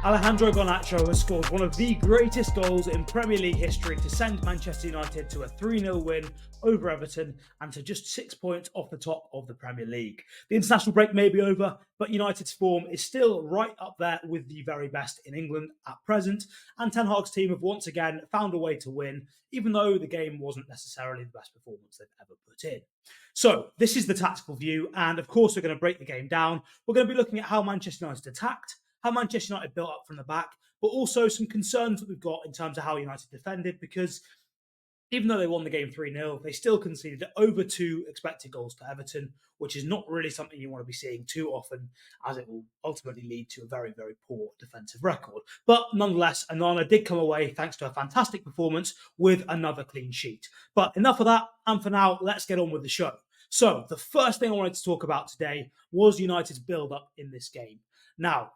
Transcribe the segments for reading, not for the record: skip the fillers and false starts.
Alejandro Garnacho has scored one of the greatest goals in Premier League history to send Manchester United to a 3-0 win over Everton and to just 6 points off the top of the Premier League. The international break may be over, but United's form is still right up there with the very best in England at present, and Ten Hag's team have once again found a way to win, even though the game wasn't necessarily the best performance they've ever put in. So, this is the tactical view, and of course we're going to break the game down. We're going to be looking at how Manchester United attacked, how Manchester United built up from the back, but also some concerns that we've got in terms of how United defended, because even though they won the game 3-0, they still conceded over 2 expected goals to Everton, which is not really something you want to be seeing too often, as it will ultimately lead to a very, very poor defensive record. But nonetheless, Onana did come away, thanks to a fantastic performance, with another clean sheet. But enough of that, and for now, let's get on with the show. So, the first thing I wanted to talk about today was United's build-up in this game. Now,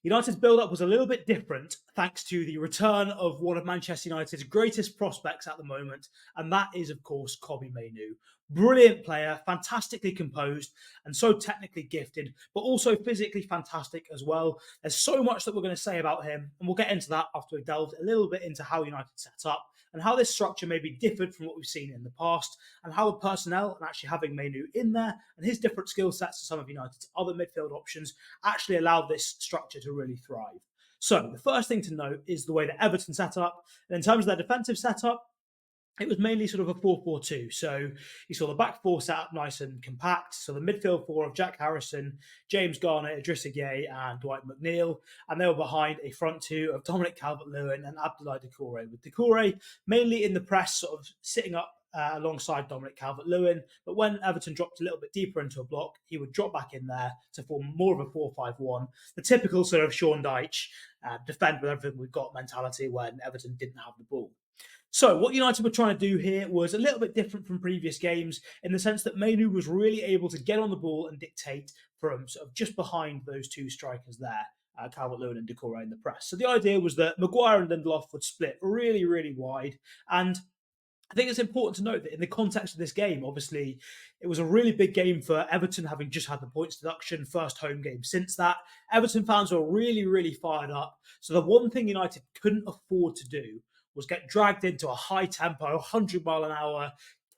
United's build-up was a little bit different thanks to the return of one of Manchester United's greatest prospects at the moment, and that is, of course, Kobbie Mainoo. Brilliant player, fantastically composed, and so technically gifted, but also physically fantastic as well. There's so much that we're going to say about him, and we'll get into that after we've delved a little bit into how United set up, and how this structure may be differed from what we've seen in the past, and how the personnel and actually having Mainoo in there and his different skill sets to some of United's other midfield options actually allowed this structure to really thrive. So the first thing to note is the way that Everton set up. And in terms of their defensive setup, it was mainly sort of a 4-4-2. So you saw the back four set up nice and compact. So the midfield four of Jack Harrison, James Garner, Idrissa Gueye, and Dwight McNeil. And they were behind a front two of Dominic Calvert-Lewin and Abdoulaye Doucouré, with Doucouré mainly in the press, sort of sitting up alongside Dominic Calvert-Lewin. But when Everton dropped a little bit deeper into a block, he would drop back in there to form more of a 4-5-1. The typical sort of Sean Dyche, defend with everything we've got mentality when Everton didn't have the ball. So what United were trying to do here was a little bit different from previous games in the sense that Mainoo was really able to get on the ball and dictate from sort of just behind those two strikers there, Calvert-Lewin and Doucouré in the press. So the idea was that Maguire and Lindelof would split really, really wide. And I think it's important to note that in the context of this game, obviously, it was a really big game for Everton, having just had the points deduction, first home game since that. Everton fans were really, really fired up. So the one thing United couldn't afford to do was get dragged into a high-tempo, 100-mile-an-hour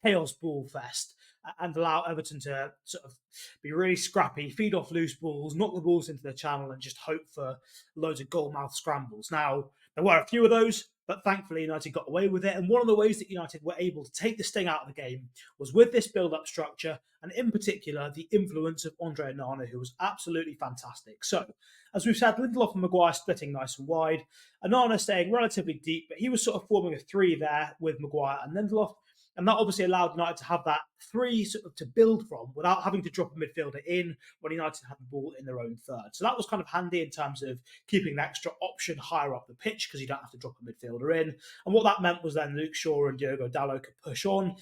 chaos ball fest and allow Everton to sort of be really scrappy, feed off loose balls, knock the balls into the channel, and just hope for loads of goal-mouth scrambles. Now, there were a few of those, but thankfully United got away with it. And one of the ways that United were able to take the sting out of the game was with this build-up structure, and in particular, the influence of Andre Onana, who was absolutely fantastic. So, as we've said, Lindelof and Maguire splitting nice and wide, Onana staying relatively deep, but he was sort of forming a three there with Maguire and Lindelof. And that obviously allowed United to have that three sort of to build from without having to drop a midfielder in when United had the ball in their own third. So that was kind of handy in terms of keeping an extra option higher up the pitch because you don't have to drop a midfielder in. And what that meant was then Luke Shaw and Diogo Dalot could push on.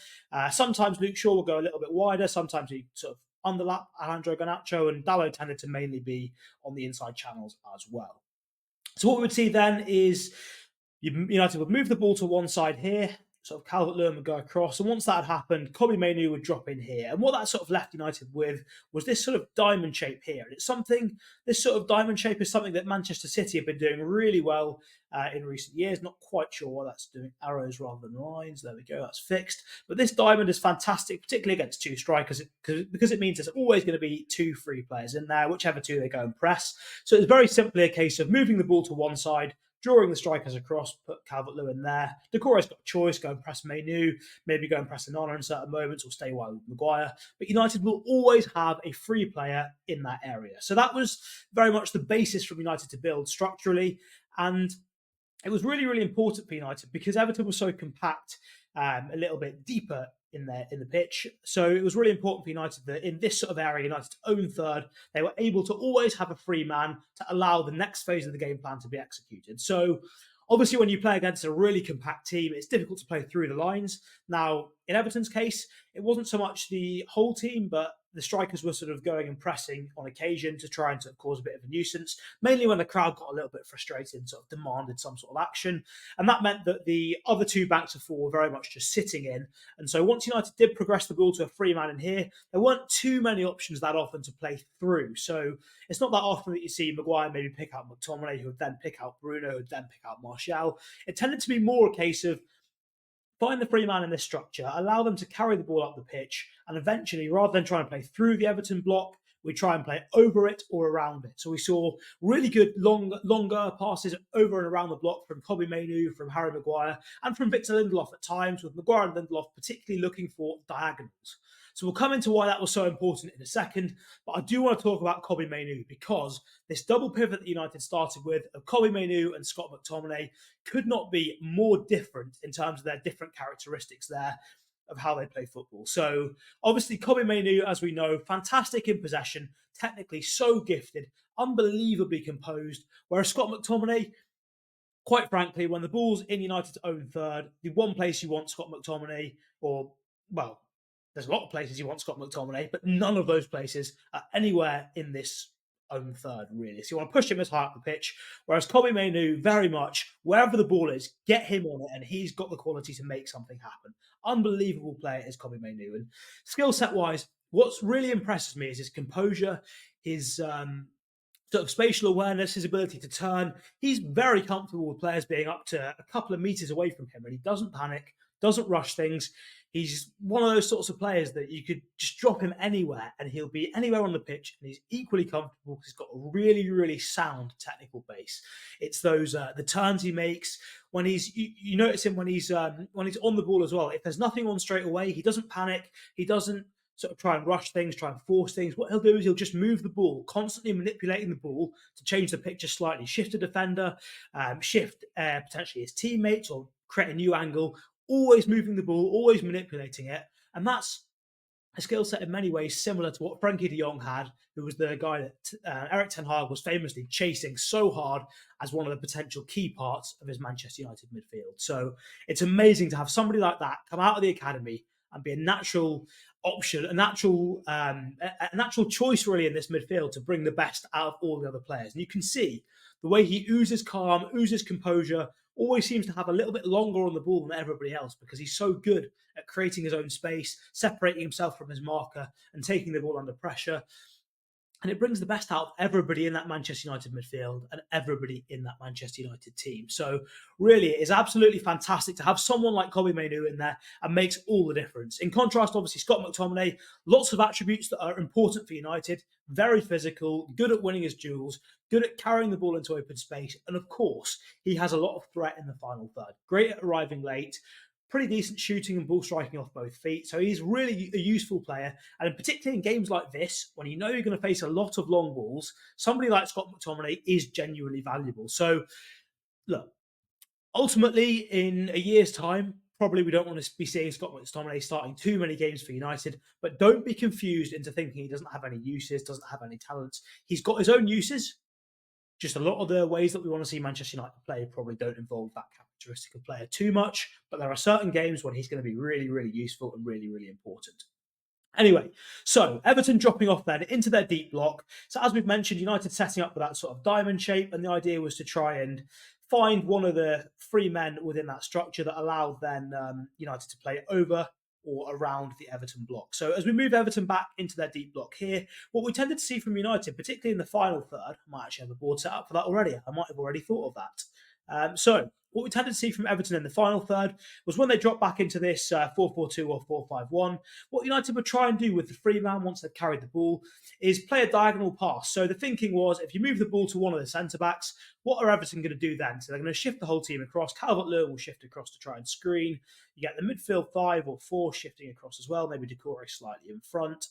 Sometimes Luke Shaw would go a little bit wider. Sometimes he sort of underlap Alejandro Garnacho, and Dalot tended to mainly be on the inside channels as well. So what we would see then is United would move the ball to one side here, sort of Calvert-Lewin would go across, and once that had happened, Kobbie Mainoo would drop in here. And what that sort of left United with was this sort of diamond shape here. And this sort of diamond shape is something that Manchester City have been doing really well in recent years. Not quite sure why that's doing arrows rather than lines. There we go, that's fixed. But this diamond is fantastic, particularly against two strikers, because it means there's always going to be 2 free players in there, whichever two they go and press. So it's very simply a case of moving the ball to one side, drawing the strikers across, put Calvert-Lewin there. Doucouré's got a choice, go and press Mainoo, maybe go and press Onana in certain moments, or stay wide with Maguire. But United will always have a free player in that area. So that was very much the basis from United to build structurally. And it was really, really important for United because Everton was so compact, a little bit deeper in the pitch. So it was really important for United that in this sort of area, United's own third, they were able to always have a free man to allow the next phase of the game plan to be executed. So obviously when you play against a really compact team, it's difficult to play through the lines. Now, in Everton's case, it wasn't so much the whole team, but the strikers were sort of going and pressing on occasion to try and sort of cause a bit of a nuisance, mainly when the crowd got a little bit frustrated and sort of demanded some sort of action. And that meant that the other two banks of four were very much just sitting in. And so once United did progress the ball to a free man in here, there weren't too many options that often to play through. So it's not that often that you see Maguire maybe pick out McTominay, who would then pick out Bruno, who would then pick out Martial. It tended to be more a case of find the free man in this structure, allow them to carry the ball up the pitch, and eventually, rather than trying to play through the Everton block, we try and play over it or around it. So we saw really good longer passes over and around the block from Kobbie Mainoo, from Harry Maguire, and from Victor Lindelof at times, with Maguire and Lindelof particularly looking for diagonals. So we'll come into why that was so important in a second, but I do want to talk about Kobbie Mainoo because this double pivot that United started with of Kobbie Mainoo and Scott McTominay could not be more different in terms of their different characteristics there of how they play football. So obviously Kobbie Mainoo, as we know, fantastic in possession, technically so gifted, unbelievably composed, whereas Scott McTominay, quite frankly, when the ball's in United's own third, the one place you want Scott McTominay, or, well, there's a lot of places you want Scott McTominay, but none of those places are anywhere in this own third, really. So you want to push him as high up the pitch, whereas Kobbie Mainoo, very much, wherever the ball is, get him on it, and he's got the quality to make something happen. Unbelievable player is Kobbie Mainoo. And skill set-wise, what's really impresses me is his composure, his sort of spatial awareness, his ability to turn. He's very comfortable with players being up to a couple of meters away from him, and he doesn't panic, doesn't rush things. He's one of those sorts of players that you could just drop him anywhere and he'll be anywhere on the pitch, and he's equally comfortable because he's got a really, really sound technical base. It's those the turns he makes when he's you notice him when he's on the ball as well. If there's nothing on straight away, he doesn't panic. He doesn't sort of try and rush things, try and force things. What he'll do is he'll just move the ball, constantly manipulating the ball to change the picture slightly, shift a defender, shift potentially his teammates, or create a new angle. Always moving the ball, always manipulating it. And that's a skill set in many ways similar to what Frankie de Jong had, who was the guy that Erik ten Hag was famously chasing so hard as one of the potential key parts of his Manchester United midfield. So it's amazing to have somebody like that come out of the academy and be a natural option, a natural choice really in this midfield to bring the best out of all the other players. And you can see the way he oozes calm, oozes composure, always seems to have a little bit longer on the ball than everybody else because he's so good at creating his own space, separating himself from his marker and taking the ball under pressure. And it brings the best out of everybody in that Manchester United midfield and everybody in that Manchester United team. So really, it is absolutely fantastic to have someone like Kobbie Mainoo in there, and makes all the difference. In contrast, obviously, Scott McTominay, lots of attributes that are important for United. Very physical, good at winning his duels, good at carrying the ball into open space. And of course, he has a lot of threat in the final third. Great at arriving late, pretty decent shooting and ball striking off both feet. So he's really a useful player. And particularly in games like this, when you know you're going to face a lot of long balls, somebody like Scott McTominay is genuinely valuable. So look, ultimately in a year's time, probably we don't want to be seeing Scott McTominay starting too many games for United, but don't be confused into thinking he doesn't have any uses, doesn't have any talents. He's got his own uses. Just a lot of the ways that we want to see Manchester United play probably don't involve that characteristic of player too much, but there are certain games when he's going to be really, really useful and really, really important. Anyway, so Everton dropping off then into their deep block. So as we've mentioned, United setting up with that sort of diamond shape, and the idea was to try and find one of the three men within that structure that allowed then United to play over or around the Everton block. So as we move Everton back into their deep block here, what we tended to see from United, particularly in the final third, I might actually have a board set up for that already. I might have already thought of that. So what we tended to see from Everton in the final third was when they dropped back into this 4-4-2 or 4-5-1, what United would try and do with the free man once they've carried the ball is play a diagonal pass. So the thinking was, if you move the ball to one of the centre-backs, what are Everton going to do then? So they're going to shift the whole team across. Calvert-Lewin will shift across to try and screen. You get the midfield 5 or 4 shifting across as well, maybe Decore slightly in front.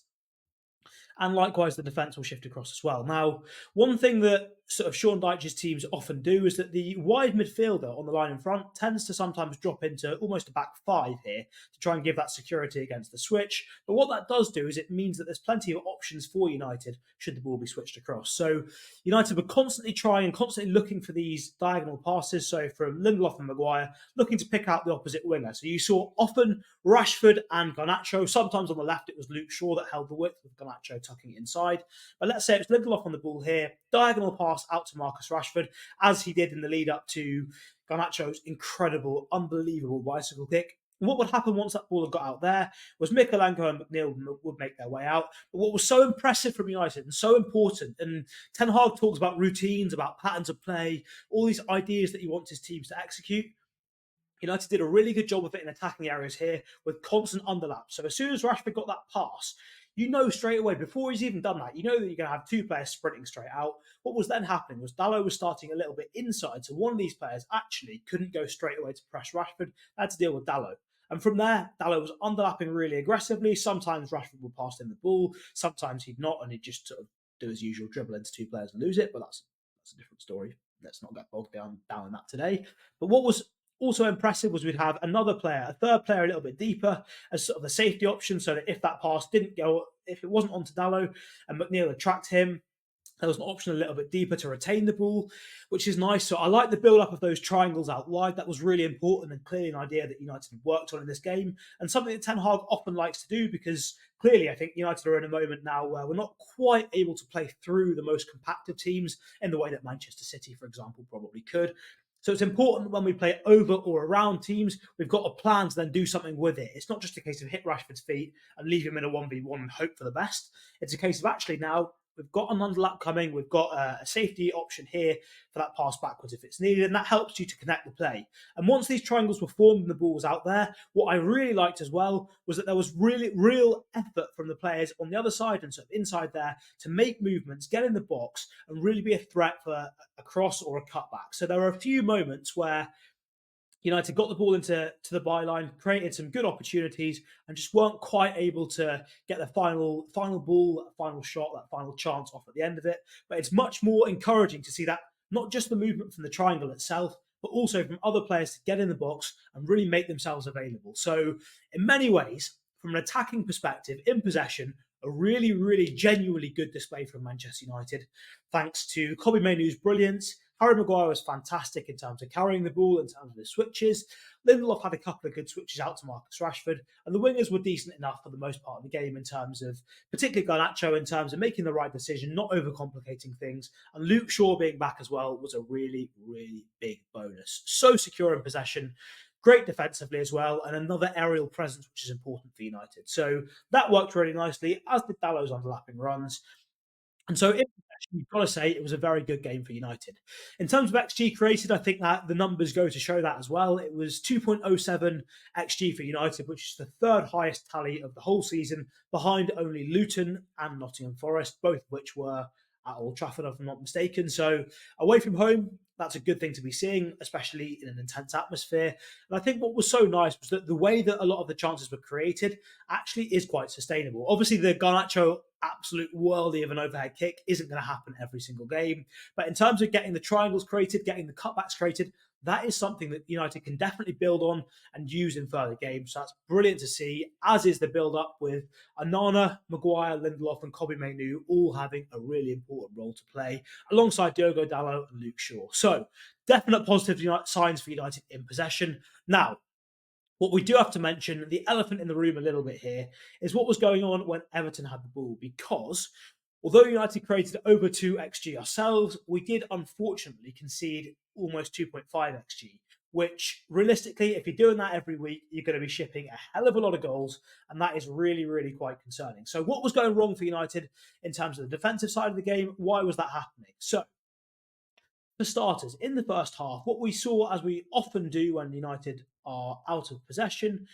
and likewise the defence will shift across as well. Now, one thing that sort of Sean Dyche's teams often do is that the wide midfielder on the line in front tends to sometimes drop into almost a back five here to try and give that security against the switch. But what that does do is it means that there's plenty of options for United should the ball be switched across. So United were constantly trying and constantly looking for these diagonal passes. So from Lindelof and Maguire, looking to pick out the opposite winger. So you saw often Rashford and Garnacho. Sometimes on the left, it was Luke Shaw that held the width with Garnacho tucking it inside. But let's say it's Lindelof on the ball here, diagonal pass out to Marcus Rashford, as he did in the lead up to Garnacho's incredible, unbelievable bicycle kick. And what would happen once that ball had got out there was Mikalenko and McNeil would make their way out. But what was so impressive from United and so important, and Ten Hag talks about routines, about patterns of play, all these ideas that he wants his teams to execute. United did a really good job of it in attacking areas here with constant underlap. So as soon as Rashford got that pass, you know straight away, before he's even done that, you know that you're going to have two players sprinting straight out. What was then happening was Dalot was starting a little bit inside, so one of these players actually couldn't go straight away to press Rashford. They had to deal with Dalot. And from there, Dalot was underlapping really aggressively. Sometimes Rashford would pass him the ball, sometimes he'd not, and he'd just sort of do his usual dribble into two players and lose it. But that's a different story. Let's not get bogged down in that today. But what was also impressive was we'd have another player, a third player a little bit deeper as sort of a safety option, so that if that pass didn't go, if it wasn't onto Dalot and McNeil had tracked him, there was an option a little bit deeper to retain the ball, which is nice. So I like the build-up of those triangles out wide. That was really important and clearly an idea that United had worked on in this game, and something that Ten Hag often likes to do, because clearly I think United are in a moment now where we're not quite able to play through the most compacted teams in the way that Manchester City, for example, probably could. So it's important when we play over or around teams, we've got a plan to then do something with it. It's not just a case of hit Rashford's feet and leave him in a 1v1 and hope for the best. It's a case of actually now we've got an underlap coming. We've got a safety option here for that pass backwards if it's needed, and that helps you to connect the play. And once these triangles were formed and the ball was out there, what I really liked as well was that there was really real effort from the players on the other side and sort of inside there to make movements, get in the box, and really be a threat for a cross or a cutback. So there were a few moments where United got the ball into the byline, created some good opportunities, and just weren't quite able to get the final ball, that final shot, that final chance off at the end of it. But it's much more encouraging to see that not just the movement from the triangle itself, but also from other players to get in the box and really make themselves available. So in many ways, from an attacking perspective, in possession, a really, really genuinely good display from Manchester United, thanks to Kobbie Mainoo's brilliance. Harry Maguire was fantastic in terms of carrying the ball, in terms of the switches. Lindelof had a couple of good switches out to Marcus Rashford, and the wingers were decent enough for the most part of the game in terms of, particularly Garnacho, in terms of making the right decision, not overcomplicating things. And Luke Shaw being back as well was a really, really big bonus. So secure in possession, great defensively as well, and another aerial presence, which is important for United. So that worked really nicely, as did Dallow's underlapping runs. And so, in possession, you've got to say it was a very good game for United. In terms of XG created, I think that the numbers go to show that as well. It was 2.07 XG for United, which is the third highest tally of the whole season, behind only Luton and Nottingham Forest, both of which were at Old Trafford, if I'm not mistaken. So, away from home, that's a good thing to be seeing, especially in an intense atmosphere. And I think what was so nice was that the way that a lot of the chances were created actually is quite sustainable. Obviously, the Garnacho absolute worldie of an overhead kick isn't going to happen every single game. But in terms of getting the triangles created, getting the cutbacks created, that is something that United can definitely build on and use in further games. So that's brilliant to see, as is the build-up with Onana, Maguire, Lindelof and Kobbie Mainoo all having a really important role to play, alongside Diogo Dalot and Luke Shaw. So definite positive signs for United in possession. Now, what we do have to mention, the elephant in the room a little bit here, is what was going on when Everton had the ball, because although United created over 2 XG ourselves, we did unfortunately concede almost 2.5 XG, which realistically, if you're doing that every week, you're going to be shipping a hell of a lot of goals, and that is really, really quite concerning. So what was going wrong for United in terms of the defensive side of the game? Why was that happening? So, for starters, in the first half, what we saw, as we often do when United are out of possession,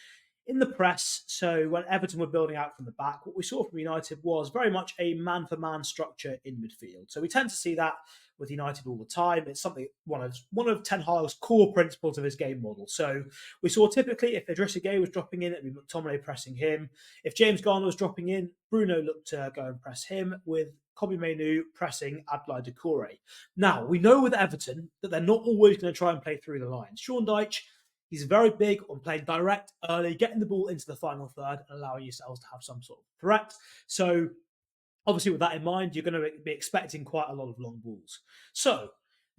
in the press, so when Everton were building out from the back, what we saw from United was very much a man-for-man structure in midfield. So we tend to see that with United all the time. It's something one of Ten Hag's core principles of his game model. So we saw typically if Idrissa Gueye was dropping in, it'd be McTominay pressing him. If James Garner was dropping in, Bruno looked to go and press him, with Kobbie Mainoo pressing Abdoulaye Doucouré. Now, we know with Everton that they're not always going to try and play through the lines. Sean Dyche, he's very big on playing direct early, getting the ball into the final third and allowing yourselves to have some sort of threat. So obviously with that in mind, you're going to be expecting quite a lot of long balls. So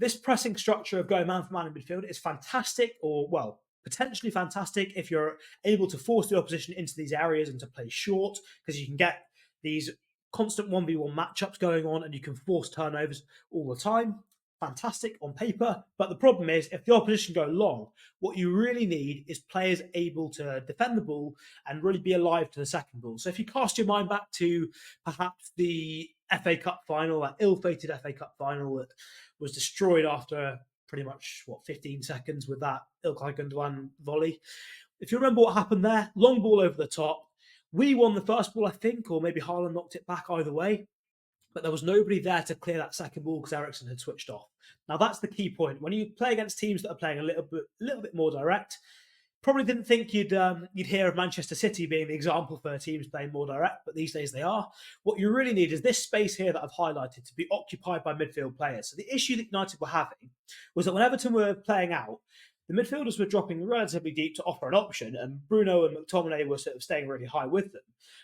this pressing structure of going man for man in midfield is fantastic, or well, potentially fantastic if you're able to force the opposition into these areas and to play short, because you can get these constant 1v1 matchups going on and you can force turnovers all the time. Fantastic on paper, but the problem is if the opposition go long, what you really need is players able to defend the ball and really be alive to the second ball. So if you cast your mind back to perhaps the FA Cup final, that ill-fated FA Cup final that was destroyed after pretty much, 15 seconds with that Ilkay Gundogan volley. If you remember what happened there, long ball over the top. We won the first ball, I think, or maybe Haaland knocked it back either way. But there was nobody there to clear that second ball because Eriksen had switched off. Now that's the key point. When you play against teams that are playing a little bit more direct, probably didn't think you'd hear of Manchester City being the example for teams playing more direct, but these days they are. What you really need is this space here that I've highlighted to be occupied by midfield players. So the issue that United were having was that when Everton were playing out, the midfielders were dropping relatively deep to offer an option, and Bruno and McTominay were sort of staying really high with them.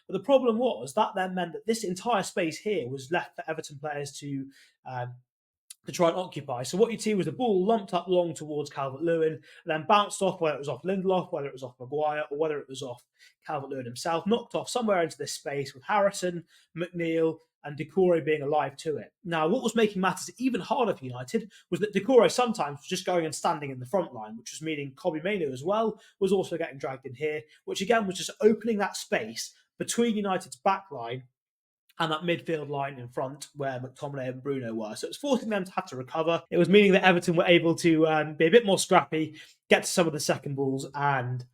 But the problem was that then meant that this entire space here was left for Everton players to try and occupy. So what you'd see was the ball lumped up long towards Calvert-Lewin, and then bounced off, whether it was off Lindelof, whether it was off Maguire, or whether it was off Calvert-Lewin himself, knocked off somewhere into this space with Harrison, McNeil, and Doucouré being alive to it. Now, what was making matters even harder for United was that Doucouré sometimes was just going and standing in the front line, which was meaning Kobbie Mainoo as well was also getting dragged in here, which again was just opening that space between United's back line and that midfield line in front where McTominay and Bruno were. So it was forcing them to have to recover. It was meaning that Everton were able to be a bit more scrappy, get to some of the second balls and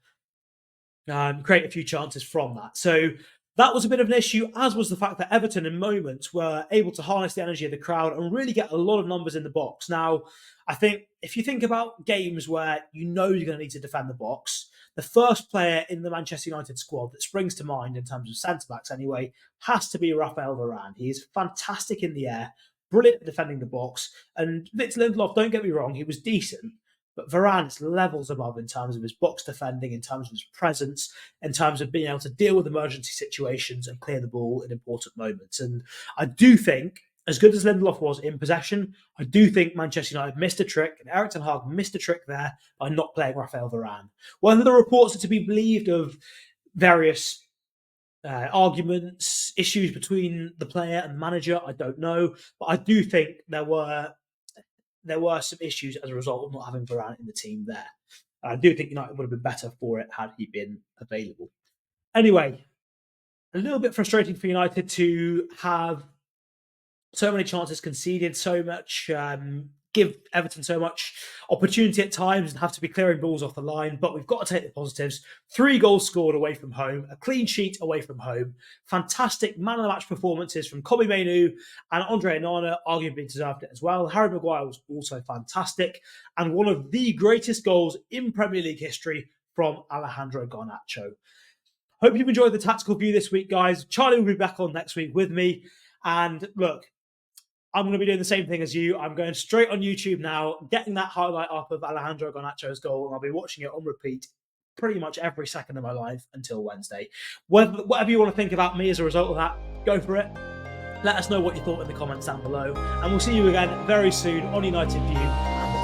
create a few chances from that. So that was a bit of an issue, as was the fact that Everton in moments were able to harness the energy of the crowd and really get a lot of numbers in the box. Now, I think if you think about games where you know you're going to need to defend the box, the first player in the Manchester United squad that springs to mind in terms of centre-backs anyway has to be Raphael Varane. He is fantastic in the air, brilliant at defending the box. And Victor Lindelof, don't get me wrong, he was decent. But Varane is levels above in terms of his box defending, in terms of his presence, in terms of being able to deal with emergency situations and clear the ball in important moments. And I do think, as good as Lindelof was in possession, I do think Manchester United missed a trick, and Erik ten Hag missed a trick there by not playing Raphael Varane. Whether the reports are to be believed of various arguments, issues between the player and the manager, I don't know. But I do think there were some issues as a result of not having Varane in the team there. And I do think United would have been better for it had he been available. Anyway, a little bit frustrating for United to have so many chances conceded, so much, give Everton so much opportunity at times and have to be clearing balls off the line. But we've got to take the positives. 3 goals scored away from home, a clean sheet away from home, fantastic man of the match performances from Kobbie Mainoo and Andre Onana, arguably deserved it as well. Harry Maguire was also fantastic, and one of the greatest goals in Premier League history from Alejandro Garnacho. Hope you've enjoyed the tactical view this week, guys. Charlie will be back on next week with me. And look, I'm going to be doing the same thing as you. I'm going straight on YouTube now, getting that highlight up of Alejandro Garnacho's goal, and I'll be watching it on repeat pretty much every second of my life until Wednesday. Whatever you want to think about me as a result of that, go for it. Let us know what you thought in the comments down below, and we'll see you again very soon on United View.